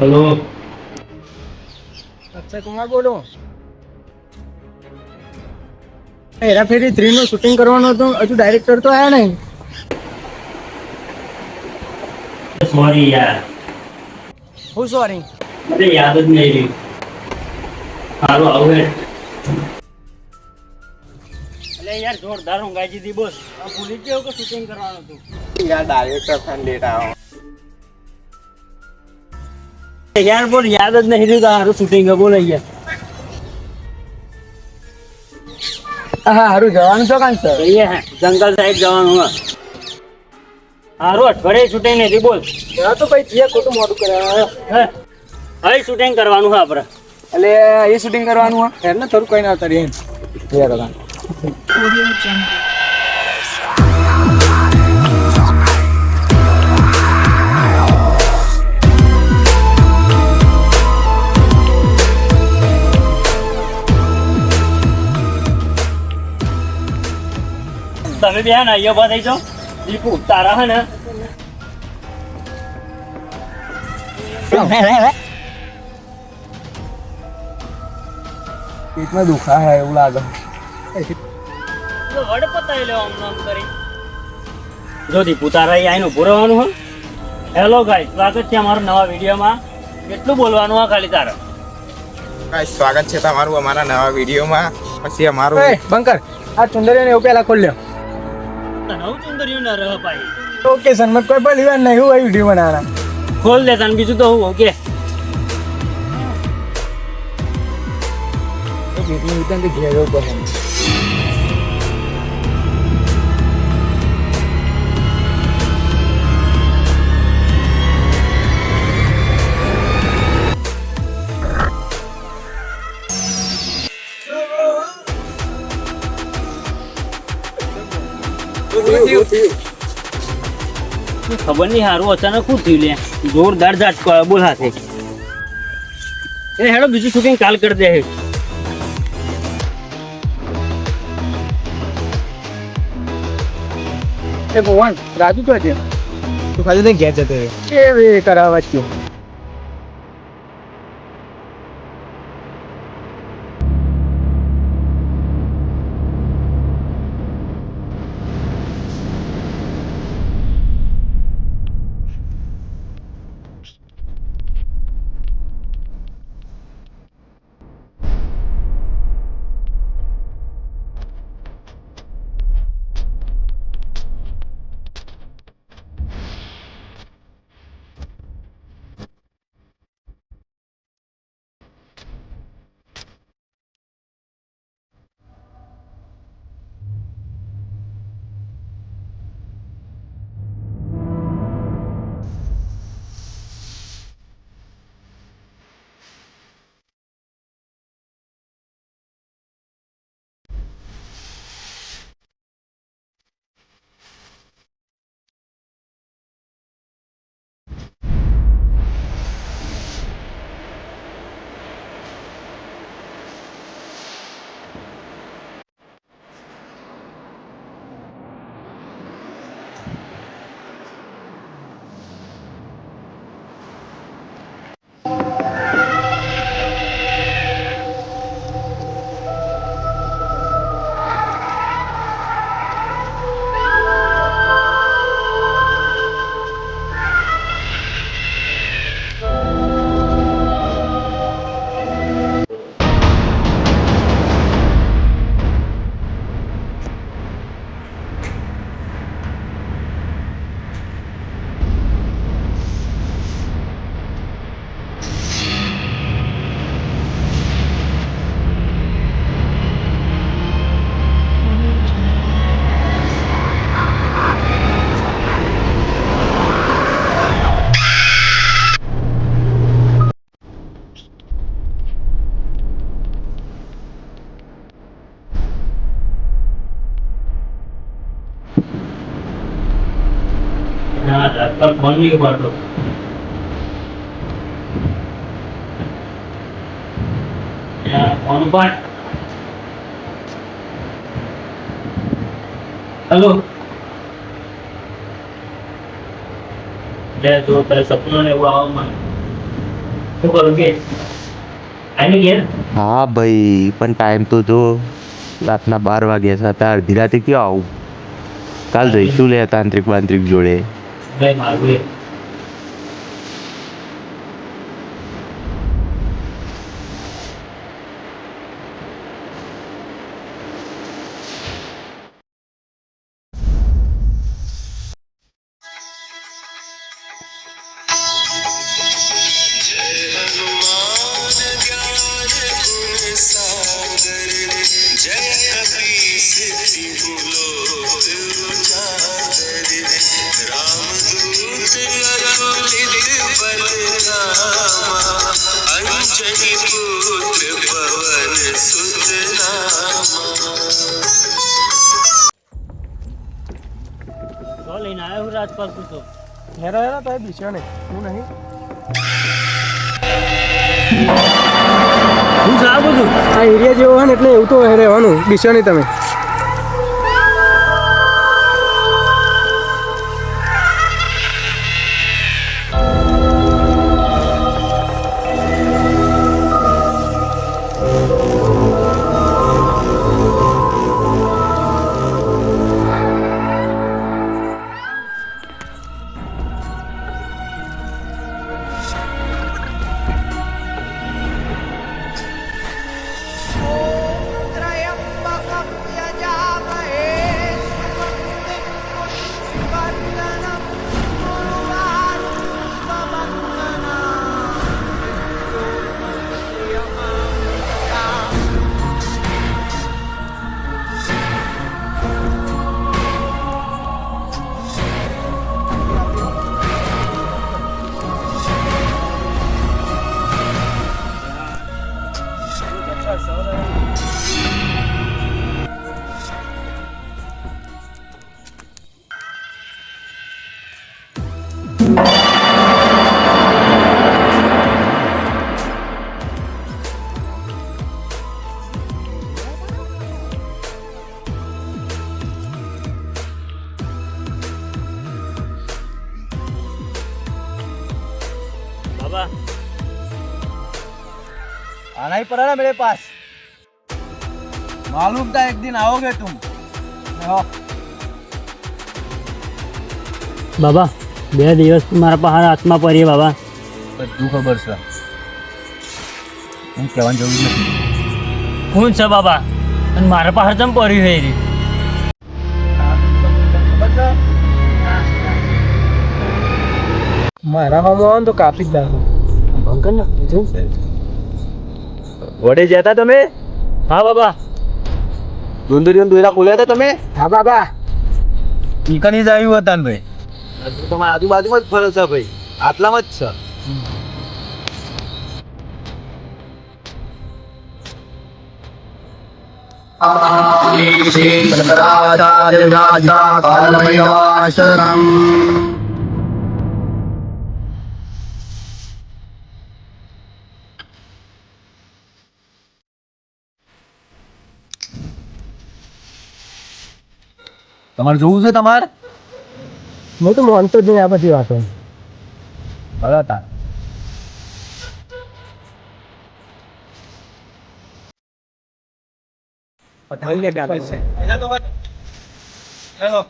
Hello. Akshay Kumar બોલો. હેરાફેરી 3 નું શૂટિંગ કરવાનું હતું, હજુ ડાયરેક્ટર તો આયા નહીં. સોરી યાર. હું સોરી. અરે યાદ જ નહીં રહ્યું. સારું આવું હે. એટલે યાર જોરદાર ઊંઘાઈ દીધી બોસ. આ ભૂલી જ ગયો કે શૂટિંગ કરવાનું હતું. યાર ડાયરેક્ટર ફેન લેટ આવ્યો. યાર બોલ યાદ જ નહીં રહ્યું તારું શૂટિંગ બોલ યાર. હા હારું જવાનું છો કાન સર. જઈએ હે જંગલ સાઈડ જવાનું હે. હારું અઠવાડિયે શૂટિંગ નથી બોલ. હા તો ભાઈ જે ખોટું મોડું કરે હે હવે શૂટિંગ કરવાનું છે આપણે. એટલે એ શૂટિંગ કરવાનું હા એને થોડું કઈ ના ઉતારી એમ યાર કાન. તમે બે હે ને અહીંયા ઉભા થઈ જાઓ. દીપુ તારા હે ને પેટમાં દુખા હે એવું લાગે. વડ પતાવી લેવા આમ કરી. જો દીપુ તારા અહીં આવીને ઉભું રહેવાનું હે. હેલો ગાઈસ, સ્વાગત છે અમારા નવા વિડીયોમાં. કેટલું બોલવાનું હા ખાલી તારે? ગાઈસ સ્વાગત છે તમારું અમારા નવા વિડીયોમાં. પછી અમારું એ બંકર આ ચુંદરીને એવું પેલા ખોલ લ્યો. નવ ચુંદરીયું ના રહ પાઈ. ઓકે સન્મત કોઈ પણ લીવા નહીં હું વિડીયો બનાવવાના. ખોલ દે તને બીજું તો હું ઓકે. પેટની ઉતાર ઘેરો પડે. ખબર નહીં હારું અચાનક શું થયું લે. જોરદાર ઝાટકો આવ્યો બોલ હાથે. એ હેડો બીજું શૂટિંગ કાલ કરી દે. એ ભગવાન રાજુ તો છે તું ખાલી તને ઘેર જતો રહ્યો એ કરાવવા છું. पर फोन नहीं कर दो. फोन पर हेलो ले जो तेरे सपनों ने वो आओ मन શું કરું કે આની ઘેર હા ભાઈ પણ ટાઈમ તો જો રાતના 12 વાગ્યા છે અત્યારે અડધી રાતે ક્યાં આવું કાલ જઈશું લે તાંત્રિક બાંત્રિક જોડે ભાઈ મારું એ તો લઈને આવ્યો હું રાજપાલ તું તો હેરો હેરો તો બીજો નહીં હું નહીં હું છે આ બધું આ એરિયા જેવો હોય ને એટલે એવું તો રહેવાનું બીજો નહીં તમે બાબા आना ही पड़ा ना मेरे पास मालूम था एक दिन आओगे तुम બાબા 2 દિવસ મારા પાસે હાથમાં પડી બાબા બધું ખબર છે હું કહેવાની જરૂર નથી કોણ છે બાબા અને મારા પાસે ચમ પડ્યું છે રી મારા મામા આવે તો કાપી જ નાખું ભંકર ના વડે જતા તમે હા બાબા ડુંદરીઓ દોરા ખોલ્યા હતા તમે હા બાબા ઈકની જ આવ્યું હતા ને ભાઈ તમારા આજુબાજુમાં જ ફરે છે ભાઈ આટલામાં જ છે તમારે જોવું છે તમારે હું તો માનતો જ નહીં આ બધી વાતો બરાબર પતંગ લે ડાલે છે હેલો